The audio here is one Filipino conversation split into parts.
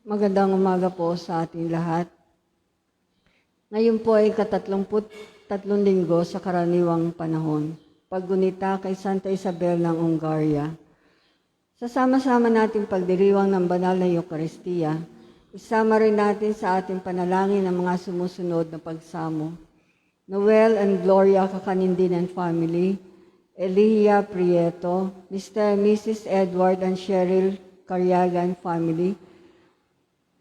Magandang umaga po sa ating lahat. Ngayon po ay ika-33 linggo sa karaniwang panahon. Paggunita kay Santa Isabel ng Ungaria. Sasama-sama natin pagdiriwang ng banal na Eucharistia. Isama rin natin sa ating panalangin ang mga sumusunod na pagsamo. Noel and Gloria Kakanindin and family, Elia Prieto, Mr. and Mrs. Edward and Cheryl Carriaga and family,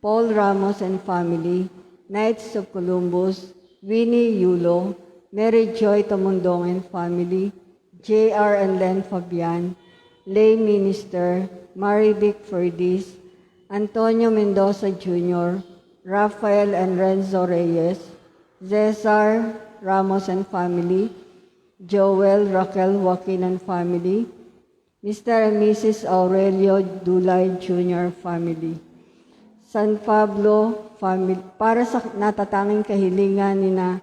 Paul Ramos and family, Knights of Columbus, Winnie Yulo, Mary Joy Tamundong and family, J.R. and Len Fabian, Lay Minister, Marivic Ferdis, Antonio Mendoza Jr., Rafael and Renzo Reyes, Cesar Ramos and family, Joel Raquel Joaquin and family, Mr. and Mrs. Aurelio Dulay Jr. family. San Pablo family, para sa natatanging kahilingan ni na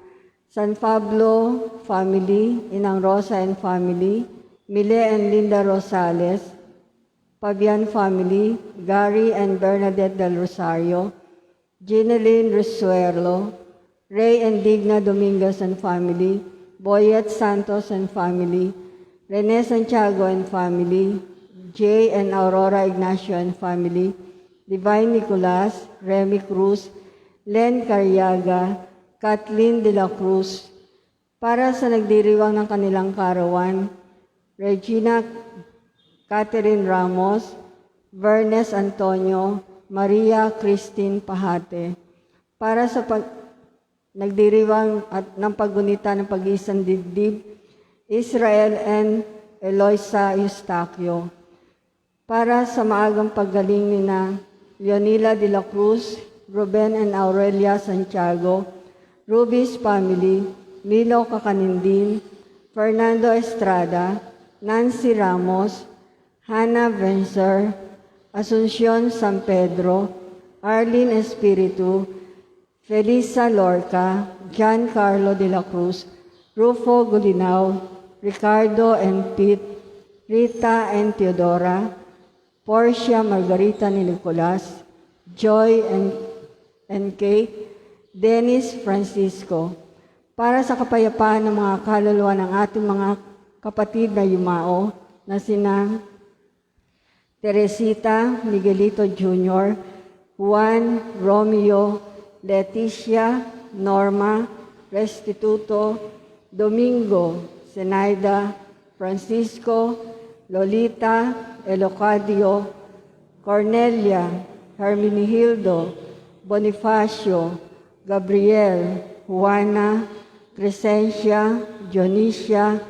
San Pablo family, Inang Rosa and family, Mile and Linda Rosales, Fabian family, Gary and Bernadette del Rosario, Gineline Resuelo, Ray and Digna Dominguez and family, Boyet Santos and family, Rene Santiago and family, Jay and Aurora Ignacio and family, Divine Nicolas, Remy Cruz, Len Carriaga, Kathleen de la Cruz, para sa nagdiriwang ng kanilang karawan, Regina Catherine Ramos, Vernes Antonio, Maria Christine Pahate, para sa nagdiriwang at ng paggunita ng pag-iisang dibdib, Israel and Eloisa Eustaquio, para sa maagang paggaling ni na Leonila de la Cruz, Ruben and Aurelia Santiago, Ruby's family, Milo Kakanindin, Fernando Estrada, Nancy Ramos, Hannah Vencer, Asuncion San Pedro, Arlene Espiritu, Felisa Lorca, Giancarlo de la Cruz, Rufo Gulinao, Ricardo and Pete, Rita and Teodora, Portia Margarita ni Nicolas, Joy and Kate, Dennis Francisco, para sa kapayapaan ng mga kaluluwa ng ating mga kapatid na yumao na sina Teresita Miguelito Jr., Juan, Romeo, Leticia, Norma, Restituto, Domingo, Zenaida, Francisco, Lolita, Elocadio, Cornelia, Herminihildo, Bonifacio, Gabriel, Juana, Crescencia, Dionisia,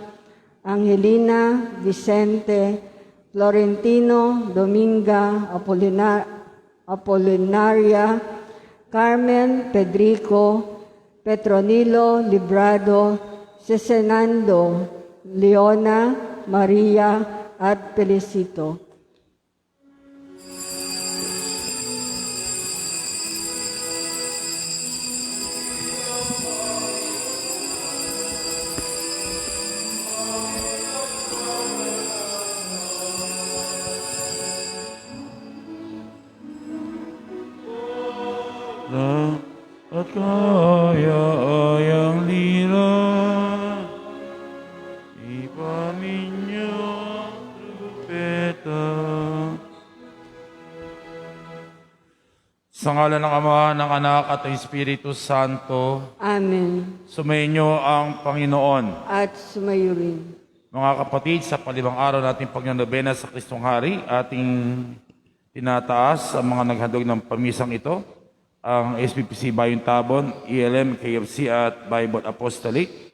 Angelina, Vicente, Florentino, Dominga, Apolinaria, Carmen, Pedrico, Petronilo, Librado, Cesenando, Leona, Maria, at Felicito. At kaya-ayang lira, ipaminyo trupeta. Sa ngalan ng Ama, ng Anak, at ng Espiritu Santo. Amen. Sumainyo ang Panginoon. At sumayo rin. Mga kapatid, sa palibang araw natin pagnanobena sa Kristong Hari, ating tinataas ang mga naghandog ng pamisang ito, ang SPPC Bayong Tabon, ELM, KFC at Bible Apostolic.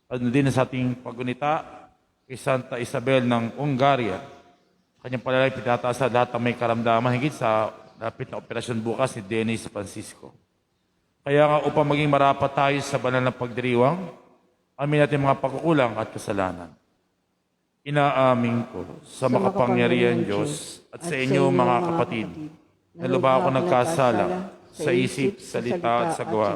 At din sa ating paggunita kay Santa Isabel ng Ungaria. Kanyang palalay tinataas sa lahat ng may karamdaman higit sa lapit na operasyon bukas ni Dennis Francisco. Kaya nga upang maging marapat tayo sa banal na pagdiriwang, amin natin mga pagkukulang at kasalanan. Inaamin ko sa makapangyarihan Diyos at sa inyo mga kapatid, na lubha ako nagkasala sa isip, salita at sa gawa,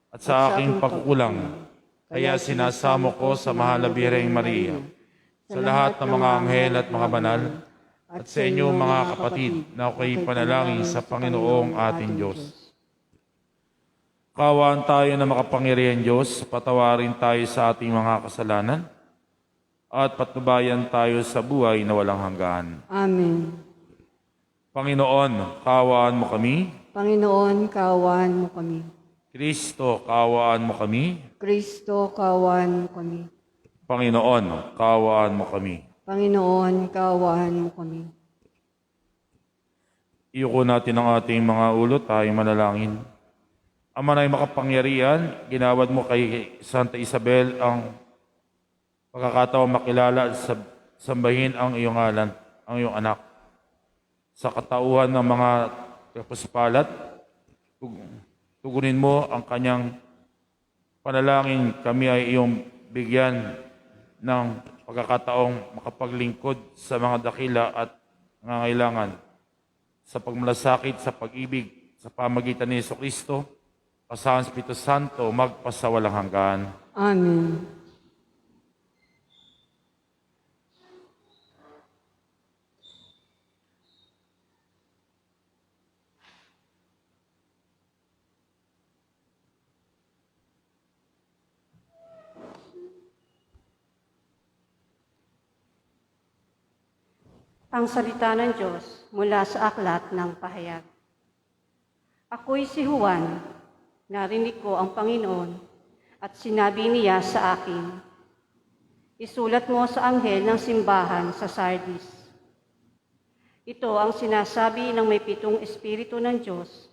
at sa aking pagkukulang. Kaya sinasamo ko sa mahal na Birheng Maria, sa lahat ng mga anghel at mga banal, at sa inyo mga kapatid na ako'y panalangin sa Panginoong ating Diyos. Kaawaan tayo na makapangyarihan Diyos, patawarin tayo sa ating mga kasalanan at patnubayan tayo sa buhay na walang hanggan. Amen. Panginoon, kaawaan mo kami. Panginoon, kaawaan mo kami. Kristo, kaawaan mo kami. Kristo, kaawaan mo kami. Panginoon, kaawaan mo kami. Panginoon, kaawaan mo kami. Iyuko natin ang ating mga ulo, tayo manalangin. Ama na'y makapangyarihan, ginawad mo kay Santa Isabel ang pagkakataong makilala at sambahin ang iyong ngalan, ang iyong anak. Sa katauhan ng mga kapuspalat, tugunin mo ang kanyang panalangin. Kami ay iyong bigyan ng pagkakataong makapaglingkod sa mga dakila at nangangailangan sa pagmalasakit, sa pag-ibig, sa pamagitan ni Jesucristo, kasama ng Espiritu Santo, magpasawalang hanggan. Amen. Ang salita ng Diyos mula sa aklat ng pahayag. Ako'y si Juan, narinig ko ang Panginoon at sinabi niya sa akin, isulat mo sa anghel ng simbahan sa Sardis. Ito ang sinasabi ng may 7 Espiritu ng Diyos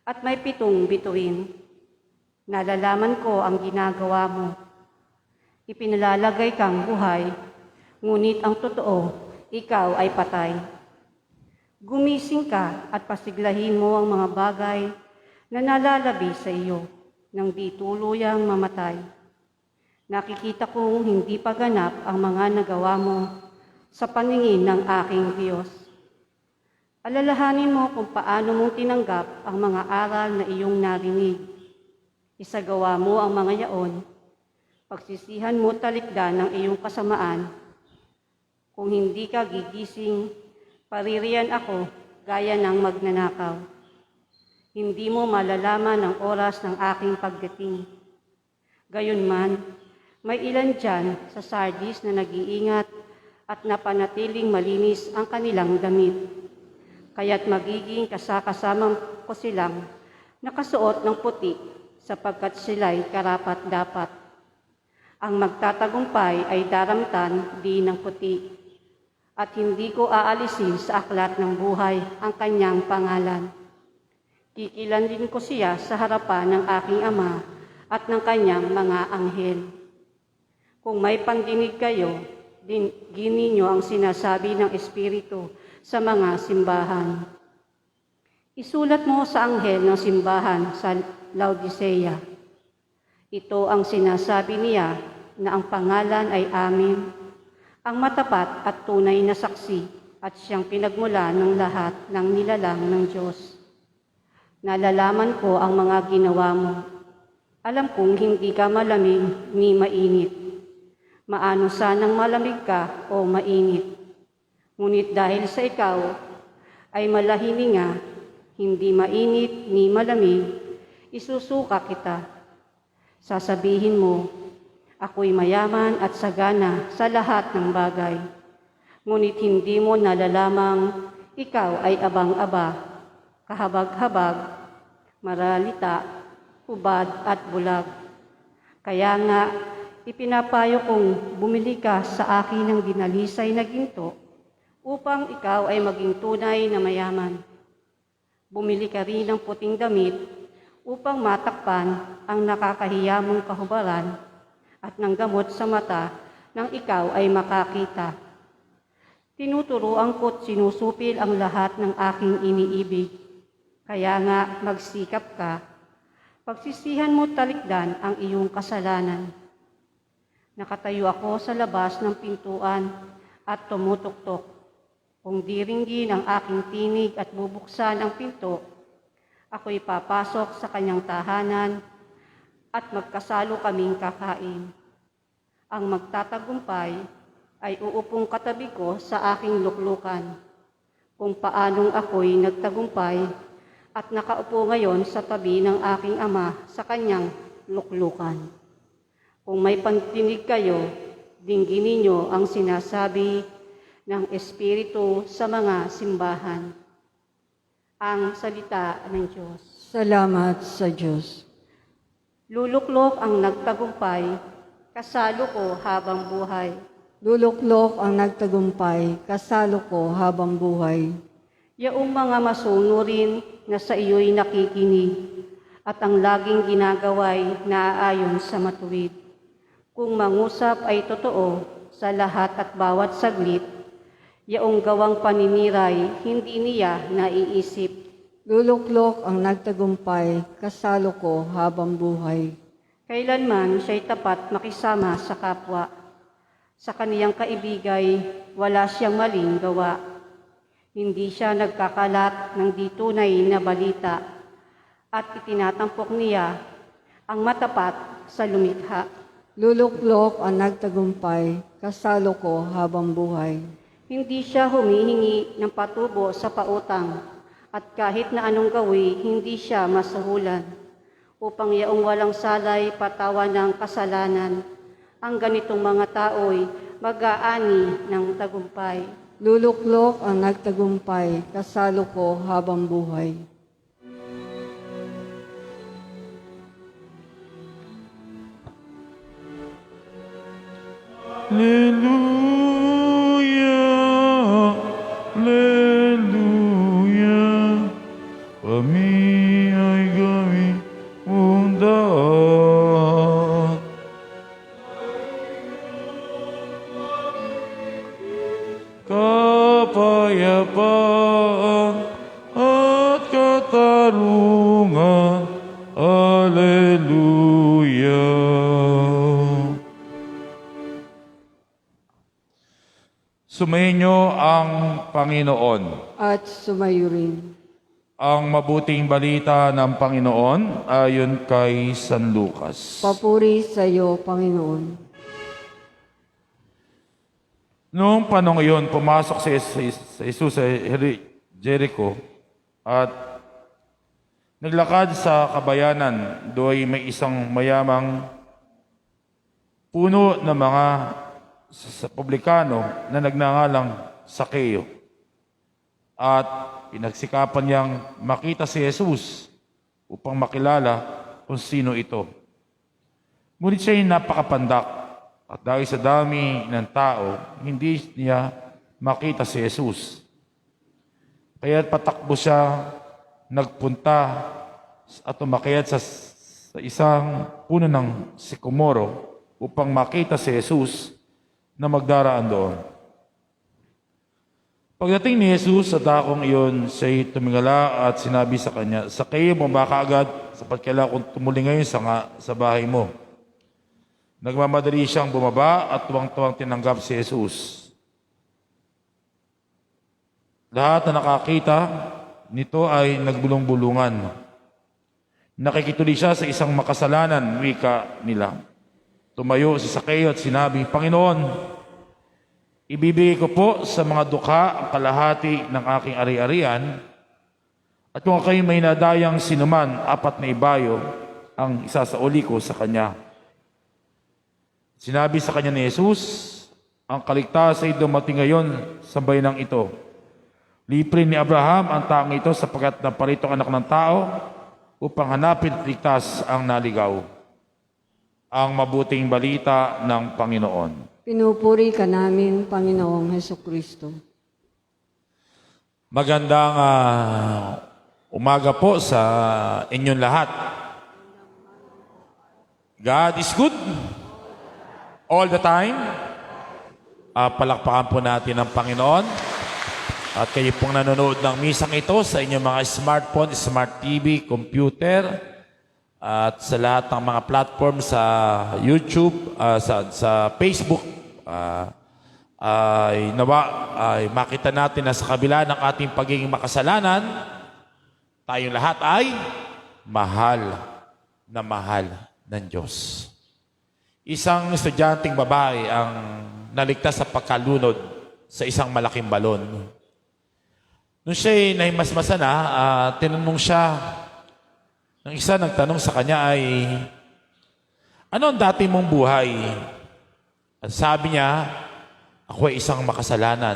at may 7 bituin. Nalalaman ko ang ginagawa mo. Ipinalalagay kang buhay, ngunit ang totoo, ikaw ay patay. Gumising ka at pasiglahin mo ang mga bagay na nalalabi sa iyo nang di tuluyang mamatay. Nakikita kong hindi pa ganap ang mga nagawa mo sa paningin ng aking Diyos. Alalahanin mo kung paano mong tinanggap ang mga aral na iyong narinig. Isagawa mo ang mga yaon. Pagsisihan mo talikdan ng iyong kasamaan. Kung hindi ka gigising, paririyan ako gaya ng magnanakaw. Hindi mo malalaman ang oras ng aking pagdating. Gayunman, may ilan dyan sa Sardis na nag-iingat at napanatiling malinis ang kanilang damit. Kaya't magiging kasama ko silang nakasuot ng puti sapagkat sila'y karapat-dapat. Ang magtatagumpay ay daramtan di ng puti. At hindi ko aalisin sa aklat ng buhay ang kanyang pangalan. Kikilanlin ko siya sa harapan ng aking Ama at ng kanyang mga anghel. Kung may pandinig kayo, ginin niyo ang sinasabi ng Espiritu sa mga simbahan. Isulat mo sa anghel ng simbahan sa Laodicea. Ito ang sinasabi niya na ang pangalan ay Amen, ang matapat at tunay na saksi at siyang pinagmula ng lahat ng nilalang ng Diyos. Nalalaman ko ang mga ginawa mo. Alam kong hindi ka malamig ni mainit. Maano sanang malamig ka o mainit. Ngunit dahil sa ikaw ay malahininga, hindi mainit ni malamig, isusuka kita. Sasabihin mo, ako'y mayaman at sagana sa lahat ng bagay. Ngunit hindi mo nalalamang ikaw ay abang-aba, kahabag-habag, maralita, hubad at bulag. Kaya nga, ipinapayo kong bumili ka sa akin ng dinalisay na ginto upang ikaw ay maging tunay na mayaman. Bumili ka rin ng puting damit upang matakpan ang nakakahiya mong kahubaran at ng gamot sa mata nang ikaw ay makakita. Tinuturuan ko't sinusupil ang lahat ng aking iniibig. Kaya nga magsikap ka, pagsisihan mo talikdan ang iyong kasalanan. Nakatayo ako sa labas ng pintuan at tumutuktok. Kung diringgin ang aking tinig at bubuksan ang pinto, ako'y papasok sa kanyang tahanan at magkasalo kaming kakain. Ang magtatagumpay ay uupong katabi ko sa aking luklukan. kung paanong ako'y nagtagumpay at nakaupo ngayon sa tabi ng aking ama sa kanyang luklukan. Kung may pantinig kayo, dinggin ninyo ang sinasabi ng Espiritu sa mga simbahan. Ang salita ng Diyos. Salamat sa Diyos. Luluklok ang nagtagumpay, kasalo ko habang buhay. Luluklok ang nagtagumpay, kasalo ko habang buhay. Yaong mga masunurin na sa iyo'y nakikinig at ang laging ginagawa'y naaayon sa matuwid. Kung mangusap ay totoo sa lahat at bawat saglit, yaong gawang paniniray hindi niya naiisip. Luluklok ang nagtagumpay, kasalo ko habang buhay. Kailanman siya'y tapat makisama sa kapwa. Sa kaniyang kaibigay, wala siyang maling gawa. Hindi siya nagkakalat ng di tunay na balita at itinatampok niya ang matapat sa lumikha. Luluklok ang nagtagumpay, kasalo ko habang buhay. Hindi siya humihingi ng patubo sa pautang at kahit na anong gawi, hindi siya masahulan upang yaong walang salay patawan ng kasalanan. Ang ganitong mga tao'y mag-aani ng tagumpay. Luluklok ang nagtagumpay, kasalo ko habang buhay. Hallelujah, Hallelujah. Kami ay kami mong daan. Kapayapaan at katarungan. Hallelujah. Sumainyo ang Panginoon. At sumayo rin. Ang mabuting balita ng Panginoon ayon kay San Lucas. Papuri sa iyo, Panginoon. Noong panahon iyon, pumasok si Jesus sa Jericho at naglakad sa kabayanan. Do'y may isang mayamang puno ng mga publikano na nagngangalang Sakeo. At pinagsikapan niyang makita si Jesus upang makilala kung sino ito. Ngunit siya'y napakapandak at dahil sa dami ng tao, hindi niya makita si Jesus. Kaya patakbo siya, nagpunta at umakyat sa isang puno ng sikomoro upang makita si Jesus na magdaraan doon. Pagdating ni Jesus sa dakong iyon, siya'y tumingala at sinabi sa kanya, Sakeo, bumaba agad, sapat kailangan kong tumuli ngayon sa bahay mo. Nagmamadali siyang bumaba at tuwang-tuwang tinanggap si Jesus. Lahat na nakakita nito ay nagbulong-bulungan. Nakikituloy siya sa isang makasalanan, wika nila. Tumayo si Sakeo at sinabi, Panginoon, ibibigay ko po sa mga dukha ang kalahati ng aking ari-arian at kung kayo may nadayang sinuman, 4 na ibayo ang isasauli ko sa kanya. Sinabi sa kanya ni Jesus, ang kaligtasan ay dumating ngayon sa bayanang ito. Libre ni Abraham ang taong ito sapagkat naparitong anak ng tao upang hanapin at ligtas ang naligaw. Ang mabuting balita ng Panginoon. Pinupuri ka namin, Panginoong Hesukristo. Magandang umaga po sa inyong lahat. God is good all the time. Palakpakan po natin ang Panginoon. At kayo pong nanonood ng misang ito sa inyong mga smartphone, smart TV, computer, at sa lahat ng mga platform sa YouTube, sa Facebook, ay makita natin na sa kabila ng ating pagiging makasalanan, tayong lahat ay mahal na mahal ng Diyos. Isang estudyanteng babae ang naligtas sa pagkalunod sa isang malaking balon. Nung siya'y nahimasmasa na, tinanong siya ng isa nagtanong sa kanya ay, ano ang dati mong buhay? At sabi niya, ako ay isang makasalanan.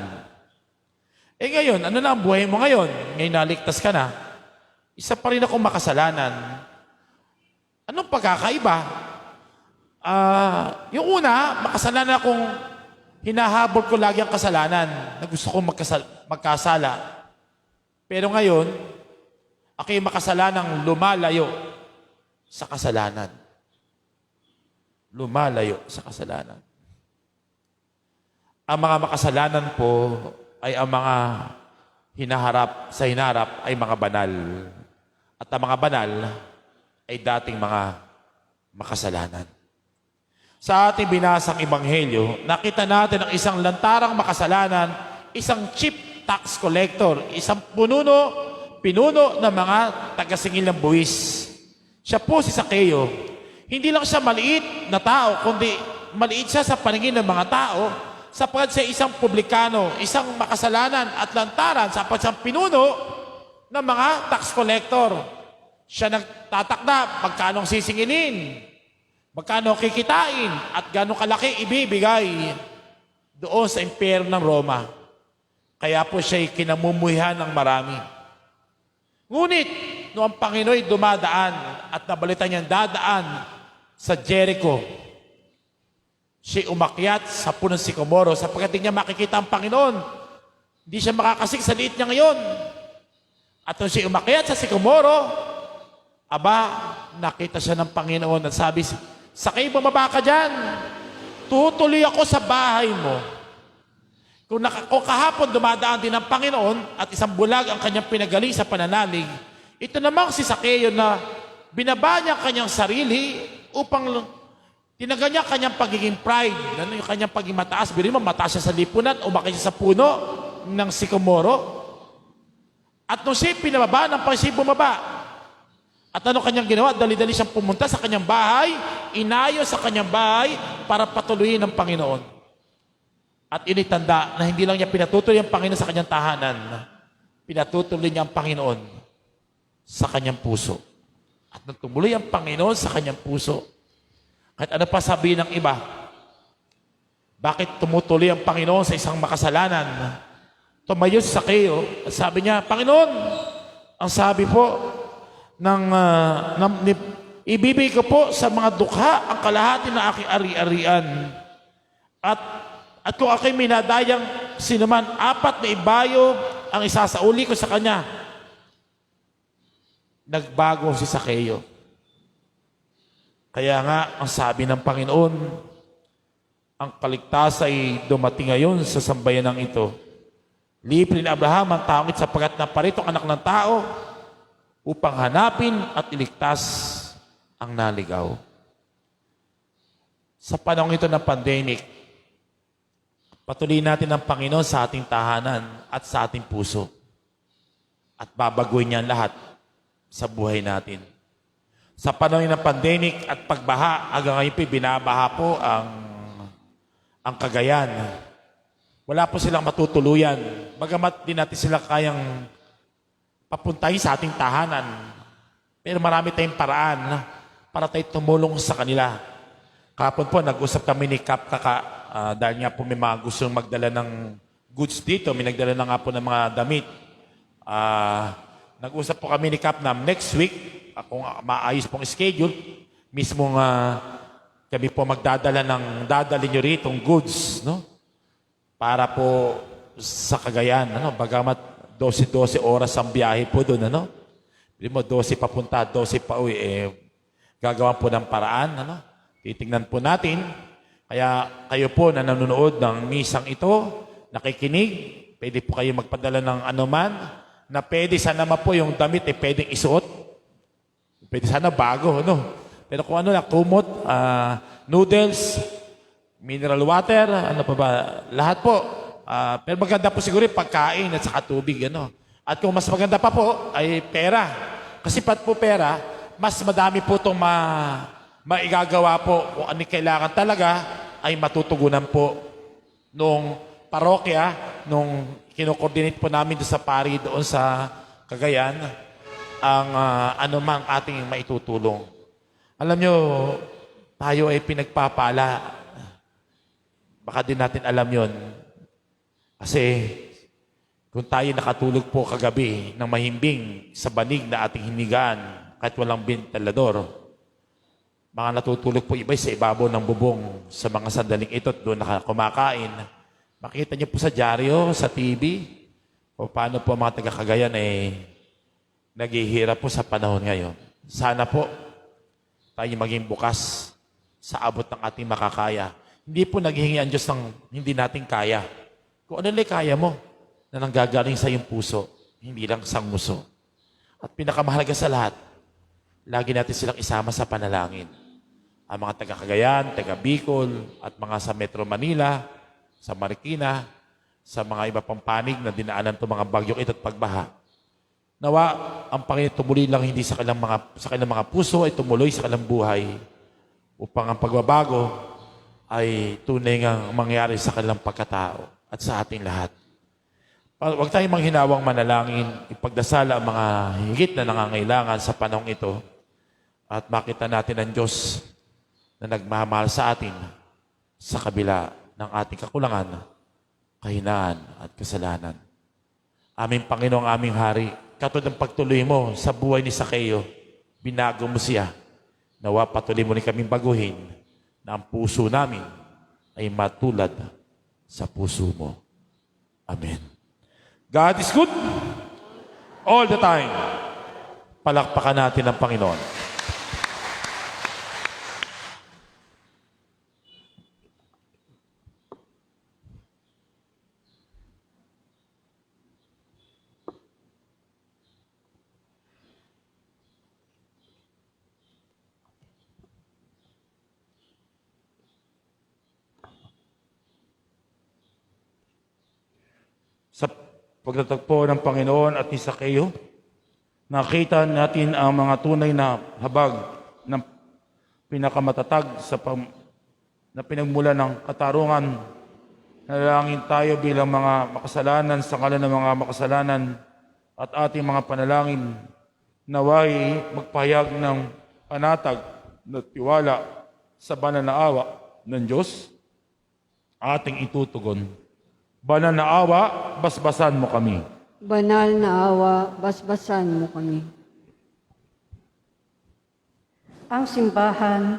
Eh ngayon, ano na ang buhay mo ngayon? Ngayon naligtas ka na. Isa pa rin akong makasalanan. Anong pagkakaiba? Yung una, makasalanan akong hinahabol ko lagi ang kasalanan na gusto kong magkasala. Pero ngayon, ako'y makasalanang lumalayo sa kasalanan. Lumalayo sa kasalanan. Ang mga makasalanan po ay ang mga hinaharap ay mga banal. At ang mga banal ay dating mga makasalanan. Sa ating binasang ebanghelyo, nakita natin ang isang lantarang makasalanan, isang chief tax collector, isang pinuno ng mga taga-singil ng buwis. Siya po si Sakeo. Hindi lang siya maliit na tao, kundi maliit siya sa paningin ng mga tao, sapagkat siya isang publikano, isang makasalanan at lantaran, sapagkat siyang pinuno ng mga tax collector. Siya nagtatakda magkano ang sisingilin, magkano kikitain, at gano'ng kalaki ibibigay doon sa imperyo ng Roma. Kaya po siya'y kinamumuhihan ng marami. Ngunit, noong ang Panginoon'y dumadaan at nabalita niyang dadaan sa Jericho, siya'y umakyat sa punong sikomoro sapagkat hindi niya makikita ang Panginoon. Hindi siya makakasik sa liit niya ngayon. At nung siya'y umakyat sa sikomoro, nakita siya ng Panginoon at sabi, Sakay, bumaba ka dyan. Tutuloy ako sa bahay mo. Kung kahapon dumadaan din ang Panginoon at isang bulag ang kanyang pinagaling sa pananalig, ito namang si Sakeo na binaba niya ang kanyang sarili upang tinaga niya kanyang pagiging pride, yung kanyang pagiging mataas. Biro mo, mataas siya sa lipunan, umakit siya sa puno ng sikomoro. At nung siya pinababa, ng siya bumaba. At ano kanyang ginawa? Dali-dali siyang pumunta sa kanyang bahay, inayo sa kanyang bahay para patuloyin ng Panginoon. At initanda na hindi lang niya pinatutuloy ang Panginoon sa kanyang tahanan, pinatutuloy niya ang Panginoon sa kanyang puso. At nang tumuloy ang Panginoon sa kanyang puso, kahit ano pa sabihin ng iba, bakit tumutuloy ang Panginoon sa isang makasalanan? Tumayo si Sakeo at sabi niya, Panginoon, ang sabi po ibibigay ko po sa mga dukha ang kalahati na aking ari-arian. At kung ako'y minadayang sinuman, 4 na ibayo ang isasauli ko sa kanya. Nagbago si Sakeo. Kaya nga, ang sabi ng Panginoon, ang kaligtasan ay dumating ngayon sa sambayanang ito. Libre ni Abraham ang taong ito sapagkat naparito ang anak ng tao upang hanapin at iligtas ang naligaw. Sa panahon ito ng pandemic, patuloy natin ang Panginoon sa ating tahanan at sa ating puso. At babaguhin niya lahat sa buhay natin. Sa panahon ng pandemic at pagbaha, hanggang ngayon po binabaha po ang Cagayan. Wala po silang matutuluyan. Bagamat din natin sila kayang papuntahin sa ating tahanan. Pero marami tayong paraan para tayo tumulong sa kanila. Kahapon po, nag-usap kami ni Kap dahil nga po may mga gustong magdala ng goods dito. May nagdala na nga po ng mga damit. Nag-usap po kami ni Kap na next week, kung maayos pong schedule, mismong kami po dadali nyo rito ang goods, no? Para po sa Cagayan, ano? Bagamat 12 oras ang biyahe po doon, ano? Hindi mo, 12 papunta, 12 pa uwi, gagawa po ng paraan, ano? Titingnan po natin. Kaya kayo po na nanonood ng misang ito, nakikinig, pwede po kayo magpadala ng anuman, na pwede sana po yung damit pwedeng isuot. Pwede sana bago, no? Pero kung ano na, kumot, noodles, mineral water, ano pa ba, lahat po. Pero maganda po siguro yung pagkain at saka tubig, ano? At kung mas maganda pa po, ay pera. Kasi pat po pera, mas madami po itong maigagawa po kung ano kailangan talaga, ay matutugunan po noong parokya, nung kino-coordinate po namin doon sa pari doon sa Cagayan, ang anumang ating maitutulong. Alam nyo, tayo ay pinagpapala. Baka din natin alam yon. Kasi kung tayo nakatulog po kagabi ng mahimbing sa banig na ating hinigaan, kahit walang ventilador, mga natutulog po iba sa ibabaw ng bubong sa mga sandaling ito at doon kumakain. Makita niyo po sa dyaryo, sa TV, o paano po mga taga-Cagayan naghihirap po sa panahon ngayon. Sana po tayo maging bukas sa abot ng ating makakaya. Hindi po naghihingi ang Diyos ng hindi natin kaya. Kung ano lang kaya mo na nanggagaling sa iyong puso, hindi lang sanguso. At pinakamahalaga sa lahat, lagi natin silang isama sa panalangin. Ang mga taga-Cagayan, taga-Bicol, at mga sa Metro Manila, sa Marikina, sa mga iba pang panig na dinaanan itong mga bagyong ito at pagbaha. Nawa, ang Panginoon tumuloy lang hindi sa kanilang mga puso ay tumuloy sa kanilang buhay upang ang pagbabago ay tunay ngang mangyari sa kanilang pagkatao at sa ating lahat. Huwag tayong manghinawang manalangin, ipagdasala ang mga higit na nangangailangan sa panahong ito at makita natin ang Diyos na nagmamahal sa atin sa kabila ng ating kakulangan, kahinaan at kasalanan. Aming Panginoong aming Hari, katulad ng pagtuloy mo sa buhay ni Sakeo, binago mo siya. Nawa patuloy mo rin kaming baguhin na ang puso namin ay matulad sa puso mo. Amen. God is good all the time. Palakpakan natin ang Panginoon. Sa pagtatagpo ng Panginoon at ni Sakeo, nakita natin ang mga tunay na habag ng pinakamatatag na pinagmula ng katarungan. Nalangin tayo bilang mga makasalanan sa ngalan ng mga makasalanan at ating mga panalangin naway magpahayag ng panatag na tiwala sa banal na awa ng Diyos ating itutugon. Banal na awa, basbasan mo kami. Banal na awa, basbasan mo kami. Ang simbahan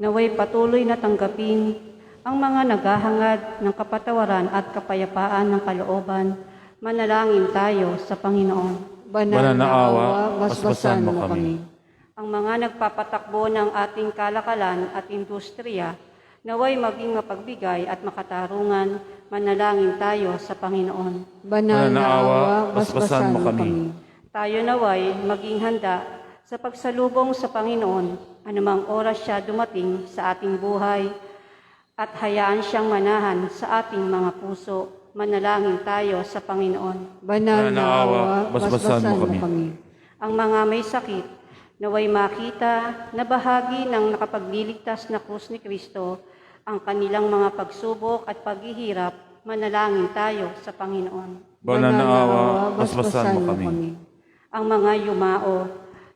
naway patuloy na tanggapin ang mga naghahangad ng kapatawaran at kapayapaan ng kalooban. Manalangin tayo sa Panginoon. Banal na awa, basbasan mo kami. Ang mga nagpapatakbo ng ating kalakalan at industriya naway maging mapagbigay at makatarungan. Manalangin tayo sa Panginoon. Banal na awa, basbasan mo kami. Tayo naway maging handa sa pagsalubong sa Panginoon anumang oras siya dumating sa ating buhay at hayaan siyang manahan sa ating mga puso. Manalangin tayo sa Panginoon. Banal na awa, basbasan mo kami. Ang mga may sakit naway makita na bahagi ng nakapagliligtas na krus ni Kristo ang kanilang mga pagsubok at paghihirap. Manalangin tayo sa Panginoon. Banal na awa, basbasan mo kami. Ang mga yumao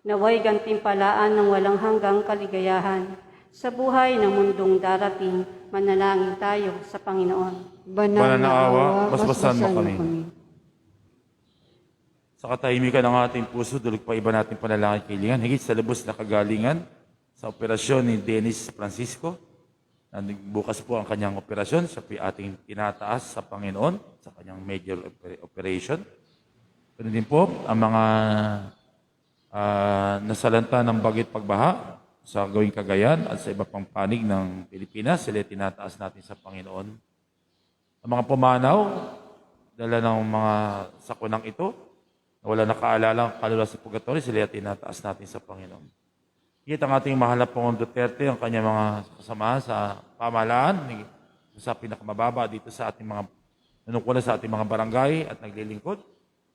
naway gantimpalaan ng walang hanggang kaligayahan sa buhay ng mundong darating. Manalangin tayo sa Panginoon. Banal na awa, basbasan mo kami. Sa katahimikan ng ating puso, dulog pa iba natin panalangin kailangan, higit sa lubos na kagalingan sa operasyon ni Dennis Francisco. Bukas po ang kanyang operasyon, siya po ating tinataas sa Panginoon sa kanyang major operation. Ganun din po ang mga nasalanta ng bagit pagbaha sa gawing Cagayan at sa iba pang panig ng Pilipinas, sila tinataas natin sa Panginoon. Ang mga pumanaw, dala ng mga sakunang ito, na wala nakaalalang kaluluwa sa purgatory, sila tinataas natin sa Panginoon. Higit ang ating mahal na Pangulong Duterte, ang kanyang mga kasamahan sa pamahalaan, sa pinakamababa dito sa ating mga nanungkulan sa ating mga barangay at naglilingkod.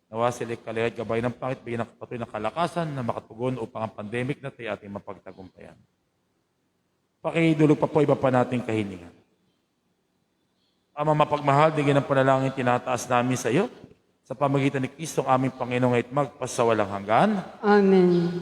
Nawa sila kalihad gabay ng pangit, bigyan ng patuloy ng kalakasan na makatugon upang ang pandemic na tayo ating mapagtagumpayan. Pakidulog pa po iba pa nating kahilingan. Ama mapagmahal, digyan ng panalangin tinataas namin sa iyo. Sa pamagitan ni Kristo ang aming Panginoong at magpasawalang hanggan. Amen.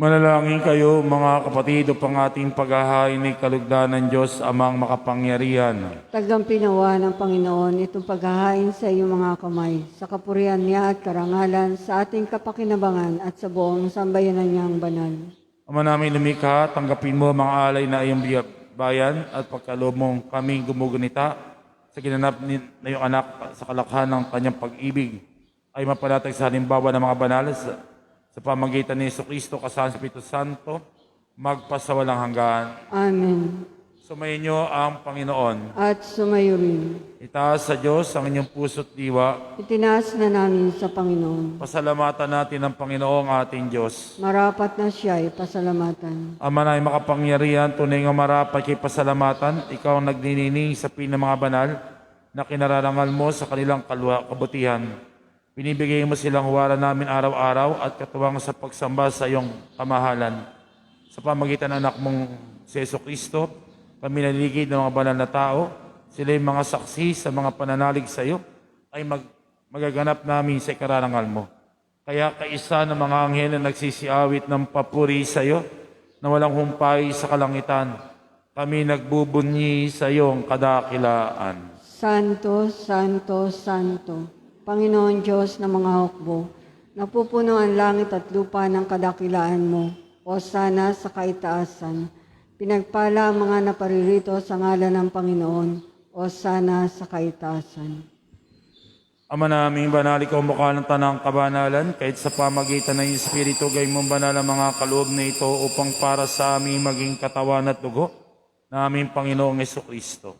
Manalangin kayo mga kapatid upang ating paghahain ni kalugdan ng Diyos amang makapangyarihan. Tagampinawa ng Panginoon itong paghahain sa iyong mga kamay, sa kapurihan niya at karangalan, sa ating kapakinabangan at sa buong sambayanan niyang banal. Ama namin lumikha, tanggapin mo mga alay na iyong bayan at pagkaloob mong kaming gumugunita sa ginanap na iyong anak sa kalakhan ng kanyang pag-ibig ay mapalatag sa halimbawa ng mga banal sa pamagitan ni Jesucristo kasama sa Espiritu Santo, magpasawalang hanggan. Amen. Sumayin niyo ang Panginoon. At sumayo rin. Itaas sa Diyos ang inyong puso't diwa. Itinaas na namin sa Panginoon. Pasalamatan natin ang Panginoong ating Diyos. Marapat na siya ay pasalamatan. Ama na makapangyarihan, tunay nga marapat kay pasalamatan. Ikaw ang nagniningning sa ng mga banal na kinararangal mo sa kanilang kabutihan. Binibigay mo silang huwara namin araw-araw at katuwang sa pagsamba sa iyong kamahalan. Sa pamagitan ng anak mong si Jesucristo, kami naliligid ng mga banal na tao, sila yung mga saksi sa mga pananalig sa iyo, ay magaganap namin sa ikararangal mo. Kaya kaisa ng mga anghel na nagsisiawit ng papuri sa iyo, na walang humpay sa kalangitan, kami nagbubunyi sa iyong kadakilaan. Santo, Santo, Santo, Panginoon Diyos ng mga hukbo, napupuno ang langit at lupa ng kadakilaan mo, o sana sa kaitaasan. Pinagpala ang mga naparirito sa ngalan ng Panginoon, o sana sa kaitaasan. Ama naming banal, ikaw mukha ng tanang kabanalan, kahit sa pamagitan ng Espiritu, gay mong banal ang mga kaloob na ito upang para sa aming maging katawan at dugo na aming Panginoong Jesucristo.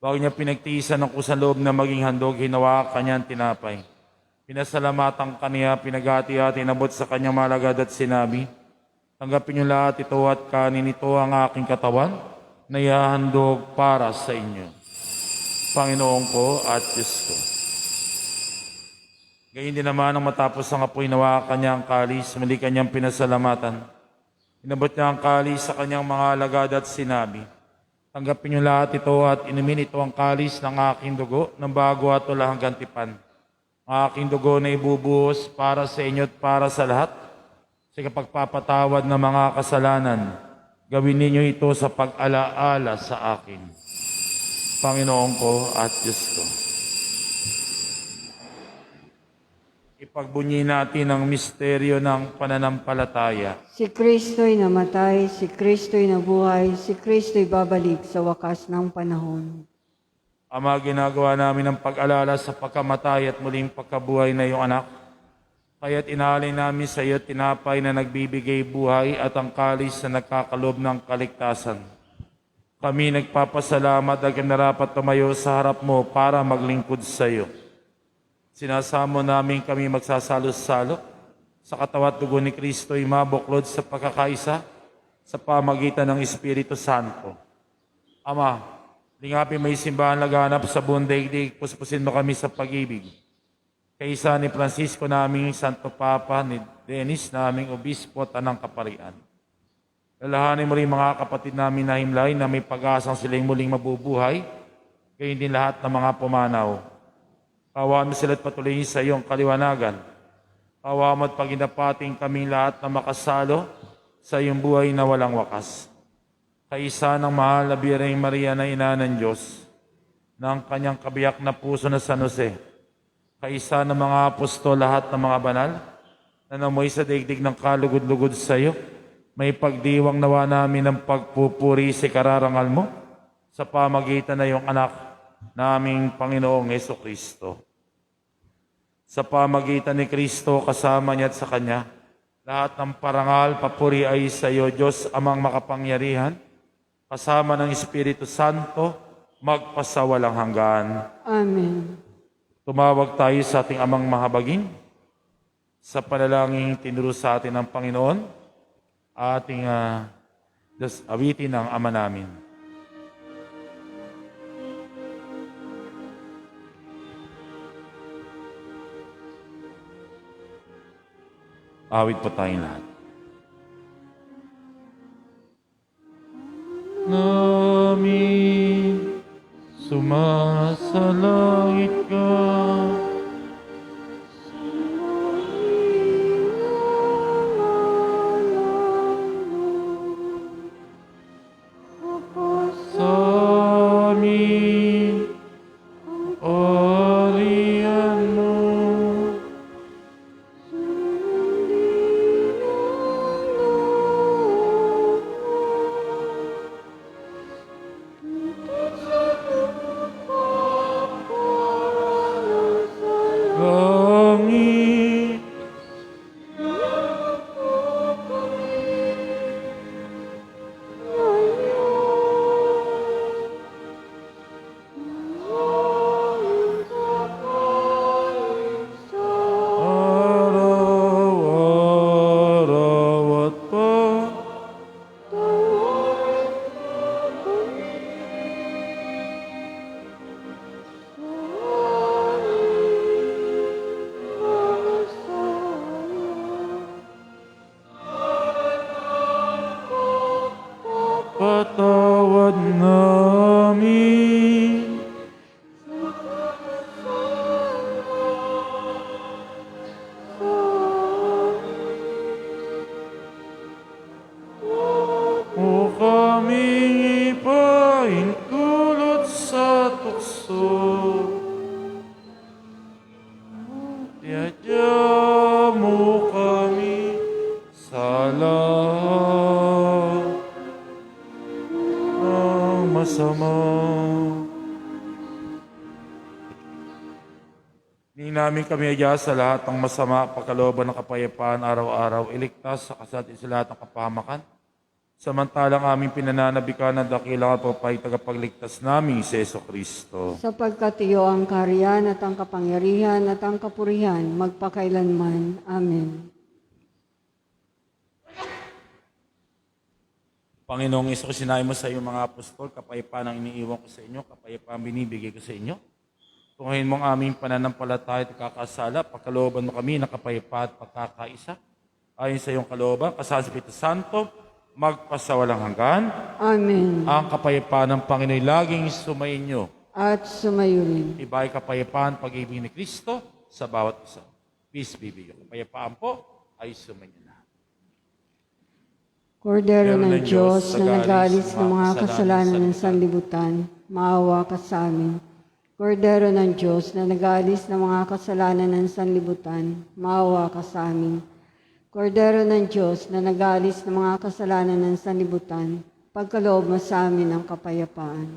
Bago niya pinagtiisan ng kusang loob na maging handog, hinawa kanyang tinapay. Pinasalamatan kaniya, pinagati-hati, inabot sa kanyang malagad at sinabi, tanggapin niyo lahat ito at kanin ito ang aking katawan na ihahandog para sa inyo. Panginoon ko at Diyos ko. Gayun din naman ang matapos ang apoy, nawa kanyang kalis, muli kanyang pinasalamatan. Inabot niya ang kalis sa kanyang mga alagad at sinabi, tanggapin niyo lahat ito at inumin ito ang kalis ng aking dugo ng bago at walang gantipan. Ang aking dugo na ibubuhos para sa inyo at para sa lahat sa kapagpapatawad ng mga kasalanan. Gawin ninyo ito sa pag-alaala sa akin. Panginoon ko at Diyos ko. Ipagbunyi natin ang misteryo ng pananampalataya. Si Kristo'y namatay, si Kristo'y nabuhay, si Kristo'y babalik sa wakas ng panahon. Ama, ginagawa namin ang pag-alala sa pagkamatay at muling pagkabuhay na iyong anak. Kaya't inaalay namin sa iyo tinapay na nagbibigay buhay at ang kalis na nagkakalob ng kaligtasan. Kami nagpapasalamat at narapat tumayo sa harap mo para maglingkod sa iyo. Sinasamo namin kami magsasalo-salo sa katawan at dugo ni Kristo ay mabuklod sa pagkakaisa sa pamagitan ng Espiritu Santo. Ama, lingapin may simbahan laganap sa buong daigdig, puspusin mo kami sa pag-ibig. Kaisa ni Francisco naming Santo Papa, ni Dennis naming Obispo at Anang Kaparian. Lalahanin mo rin mga kapatid namin na himlay na may pag-asang silang muling mabubuhay, gayon din lahat ng mga pumanaw. Pawaan mo sila at patuloy sa iyong kaliwanagan. Pawaan mo at paginapating kaming lahat na makasalo sa iyong buhay na walang wakas. kaisa ng mahal na Birheng Maria na ina ng Diyos, ng kanyang kabiyak na puso na San Jose, kaisa ng mga apostol lahat ng mga banal, na namoy sa daigdig ng kalugod-lugod sa iyo, may pagdiwang nawa namin ng pagpupuri sa kararangal mo sa pamagitan na iyong anak naming Panginoong Hesukristo. Sa pamagitan ni Kristo kasama niya at sa Kanya, lahat ng parangal, papuri ay sa iyo, Diyos amang makapangyarihan, kasama ng Espiritu Santo, magpasawalang hanggan. Amen. Tumawag tayo sa ating amang mahabagin, sa panalangin tinuro sa atin ng Panginoon, ating awitin ang Ama namin. Awit po tayong lahat. Namin sumasalangit ka, sa amin ariyan mo. Langit araw-araw at patawad namin. O kaming ipahintulot sa tukso, tiyadya mo kami sa lahat ng masama. Hindi namin kami adya sa lahat ng masama, pagkalooban ng kapayapaan araw-araw, iligtas sa kasat sa lahat ng kapahamakan. Samantalang aming pinananabikan ng dakilang at papay tagapagligtas namin si Jesucristo. Sapagkat iyo ang kaharian at ang kapangyarihan at ang kapurihan magpakailanman. Amen. Panginoong Iso, sinabi mo sa iyong mga apostol, kapayapaan ang iniiwan ko sa inyo, kapayapaan binibigay ko sa inyo. Tungahin mo ang aming pananampalataya at kakasala, pagkalooban mo kami ng kapayapaan at pagkakaisa. Ayon sa iyong kalooban, kasama sa Espiritu Santo, magpasawalang hanggan. Amen. Ang kapayapaan ng Panginoon laging sumainyo. At sumayo rin. Iba'y kapayapaan pag-ibig ni Kristo sa bawat isa. Peace be with you. Kapayapaan po ay sumainyo na. Kordero ng Diyos na nag-aalis ng mga kasalanan ng sanlibutan, maawa ka sa amin. Kordero ng Diyos na nag-aalis ng mga kasalanan ng sanlibutan, maawa ka sa amin. Kordero ng Diyos na nag-aalis ng mga kasalanan ng sanlibutan, pagkaloob mo sa amin ang kapayapaan.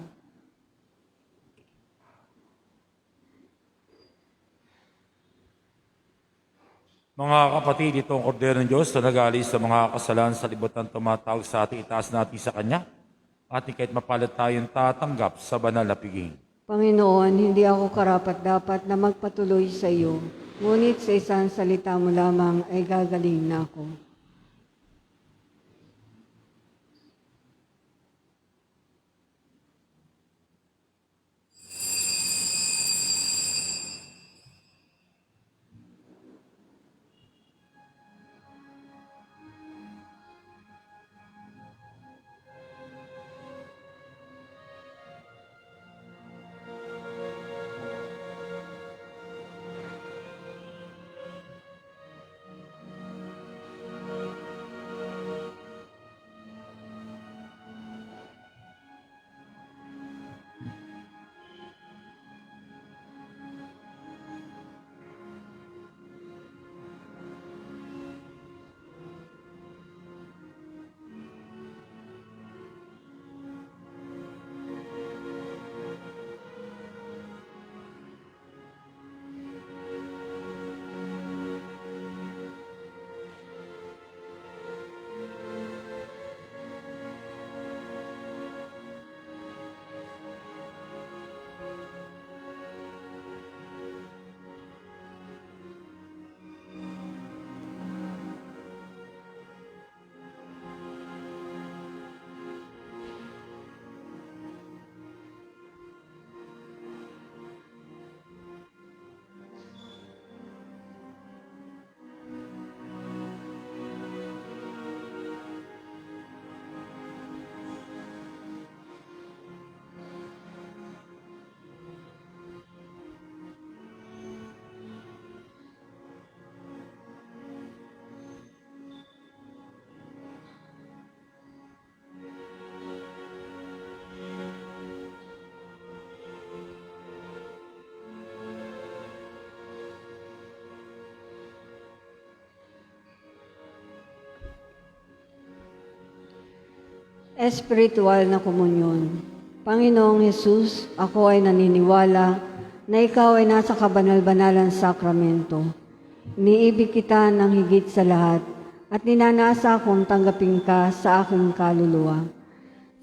Mga kapatid, itong kordero ng Diyos na nag-aalis sa mga kasalanan sa libutan, tumatawag sa ating itaas natin sa Kanya, at kahit mapalad tayong tatanggap sa banal na piging. Panginoon, hindi ako karapat-dapat na magpatuloy sa iyo, ngunit sa isang salita mo lamang ay gagaling na ako. Espiritual na komunyon. Panginoong Hesus, ako ay naniniwala na ikaw ay nasa kabanal-banalan sakramento. Iniibig kita ng higit sa lahat at ninanasa akong tanggapin ka sa aking kaluluwa.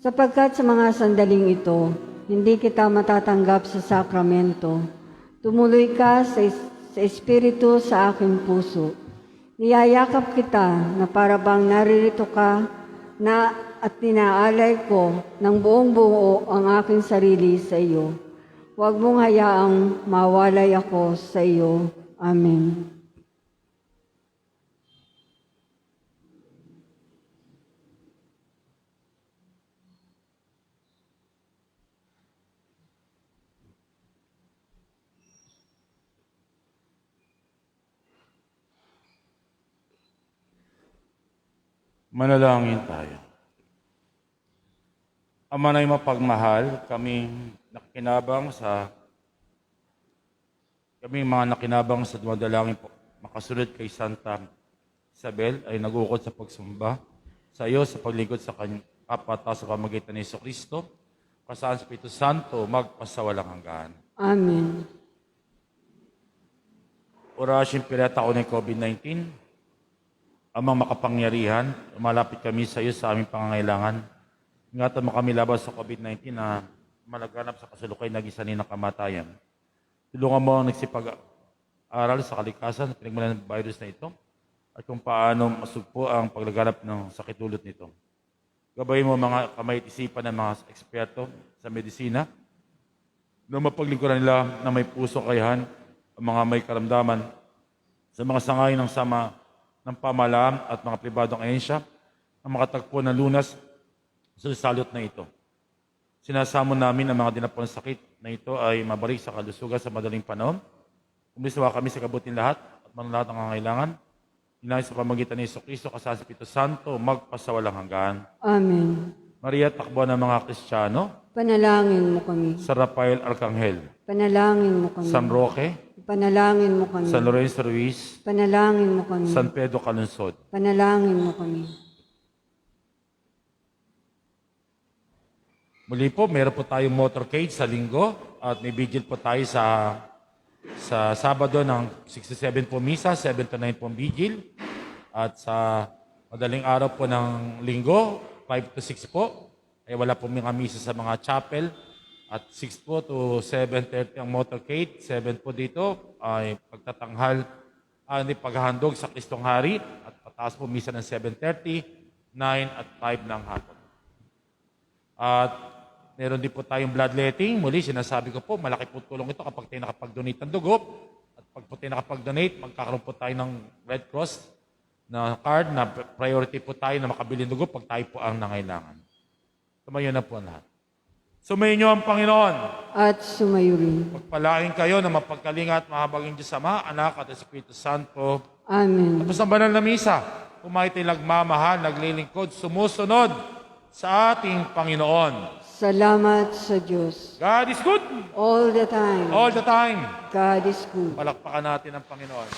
Sapagkat sa mga sandaling ito, hindi kita matatanggap sa sakramento. Tumuloy ka sa Espiritu sa aking puso. Niyayakap kita na para bang naririto ka na at tinaalay ko ng buong buo ang aking sarili sa iyo. Huwag mong hayaang mawalay ako sa iyo. Amen. Manalangin tayo. Ama na mapagmahal, kaming mga nakinabang sa dumadalangin po, makasunod kay Santa Isabel ay nag-ukod sa pagsumba sa iyo sa paglingkod sa kanyang kapata sa pamagitan ni Jesucristo, kasaan sa Espiritu Santo, magpasawalang hanggan. Amen. Orasyon pirata ko ng COVID-19. Amang makapangyarihan, malapit kami sa iyo sa aming pangangailangan. Ingatan mo kami labas sa COVID-19 na malaganap sa kasalukay na gisanin ng kamatayan. Tulungan mo ang nagsipag-aral sa kalikasan at pinagmulan ng virus na ito at kung paano masugpo ang paglaganap ng sakit dulot nito. Gabayin mo mga kamay at isipan ng mga eksperto sa medisina na mapaglingkuran nila na may puso kayahan ang mga may karamdaman sa mga sangay ng sama ng pamahalaan at mga pribadong ahensya ang makatagpo ng lunas sa salot na ito. Sinasamo namin ang mga dinapon sakit na ito ay mabalik sa kalusugan sa madaling panahon. Umisawa kami sa kabuting lahat at manlahat ang kailangan. Inayos sa pamagitan ni Jesucristo kasama sa Espiritu Santo, magpasawalang hanggan. Amen. Maria, takbo ng mga Kristiyano. Panalangin mo kami. San Rafael Arcangel. Panalangin mo kami. San Roque. Panalangin mo kami. San Lorenzo Ruiz. Panalangin mo kami. San Pedro Calunsod. Panalangin mo kami. Muli po, meron po tayong motorcade sa linggo at may vigil po tayo sa Sabado ng 67 po misa, 7 to 9 po vigil. At sa madaling araw po ng linggo, 5 to 6 po, ay wala po mga misa sa mga chapel. At 6 po to 7:30 ang motorcade. 7 po dito ay pagtatanghal, paghahandog sa Kristong Hari. At pataas po misa ng 7:30, 9 at 5 ng hapon. At meron din po tayong bloodletting. Muli, sinasabi ko po, malaki po tulong ito kapag tayo nakapag-donate ng dugo. At pag po tayo nakapag-donate, magkakaroon po tayo ng Red Cross na card na priority po tayo na makabili ng dugo pag tayo po ang nangailangan. Tumayo na po ang lahat. Sumayin niyo ang Panginoon. At sumayo rin. Pagpalain kayo na mapagkalinga at mahabaging Diyos Ama, Anak at Espiritu Santo. Amen. Tapos ang banal na misa, kumain tayo nagmamahal, naglilingkod, sumusunod sa ating Panginoon. Salamat sa Diyos. God is good All the time. all the time. God is good. Palakpakan natin ang Panginoon.